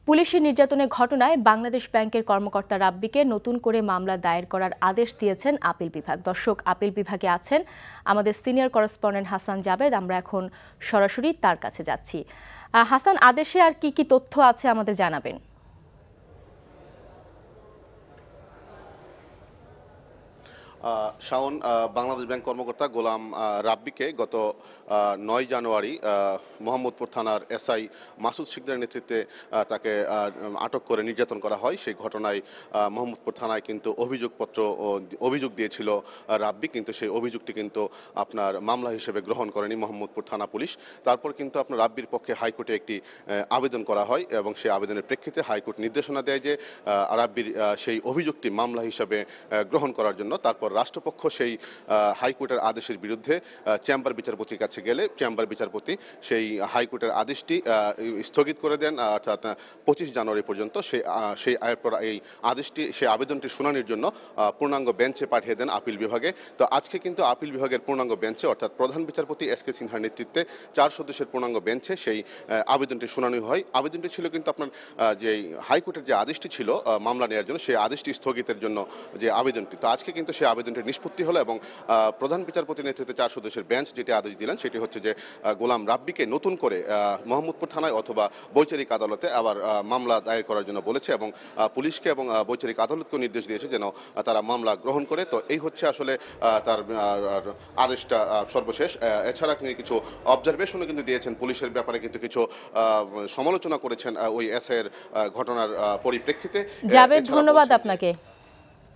পুলিশি নির্যাতনের ঘটনায় বাংলাদেশ ব্যাংকের কর্মকর্তা রাব্বিকে নতুন করে মামলা দায়ের করার আদেশ দিয়েছেন আপিল বিভাগ। দর্শক, আপিল বিভাগে আছেন আমাদের সিনিয়র করেসপন্ডেন্ট হাসান জাবেদ। আমরা এখন সরাসরি তার কাছে যাচ্ছি। হাসান, আদেশে আর কি কি তথ্য আছে আমাদের জানাবেন। শাওন, বাংলাদেশ ব্যাংক কর্মকর্তা গোলাম রাব্বিকে গত ৯ জানুয়ারি মোহাম্মদপুর থানার এসআই মাসুদ শিকদারের নেতৃত্বে তাকে আটক করে নির্যাতন করা হয়। সেই ঘটনায় মোহাম্মদপুর থানায় কিন্তু অভিযোগ দিয়েছিল রাব্বি, কিন্তু সেই অভিযোগটি কিন্তু আপনার মামলা হিসেবে গ্রহণ করেনি মোহাম্মদপুর থানা পুলিশ। তারপর কিন্তু আপনার রাব্বির পক্ষে হাইকোর্টে একটি আবেদন করা হয় এবং সেই আবেদনের প্রেক্ষিতে হাইকোর্ট নির্দেশনা দেয় যে রাব্বির সেই অভিযোগটি মামলা হিসেবে গ্রহণ করার জন্য। তারপর রাষ্ট্রপক্ষ সেই হাইকোর্টের আদেশের বিরুদ্ধে চেম্বার বিচারপতির কাছে গেলে চেম্বার বিচারপতি সেই হাইকোর্টের আদেশটি স্থগিত করে দেন, অর্থাৎ 25 জানুয়ারি পর্যন্ত। এই আদেশটি, সেই আবেদনটি শুনানির জন্য পূর্ণাঙ্গ বেঞ্চে পাঠিয়ে দেন আপিল বিভাগে। তো আজকে কিন্তু আপিল বিভাগের পূর্ণাঙ্গ বেঞ্চে, অর্থাৎ প্রধান বিচারপতি এস কে সিনহার নেতৃত্বে 4 সদস্যের পূর্ণাঙ্গ বেঞ্চে সেই আবেদনটি শুনানি হয়। আবেদনটি ছিল কিন্তু আপনার যে হাইকোর্টের যে আদেশটি ছিল মামলা নেওয়ার জন্য, সেই আদেশটি স্থগিতের জন্য যে আবেদনটি, তো আজকে কিন্তু সেই আবেদনটি নিষ্পত্তি হলো এবং প্রধান বিচারপতির নেতৃত্বে 4 সদস্যের বেঞ্চ যেটি আদেশ দিলেন সেটি হচ্ছে যে গোলাম রাব্বিকে নতুন করে মোহাম্মদপুর থানায় অথবা বৈচারিক আদালতে আবার মামলা দায়ের করার জন্য বলেছে এবং পুলিশকে এবং বৈচারিক আদালতকে নির্দেশ দিয়েছে যেন তারা মামলা গ্রহণ করে। তো এই হচ্ছে আসলে তার আদেশটা সর্বশেষ। এছাড়া তিনি কিছু অবজারভেশনও কিন্তু দিয়েছেন, পুলিশের ব্যাপারে কিন্তু কিছু সমালোচনা করেছেন ওই এসআইয়ের ঘটনার পরিপ্রেক্ষিতে। জাবেদ, ধন্যবাদ আপনাকে।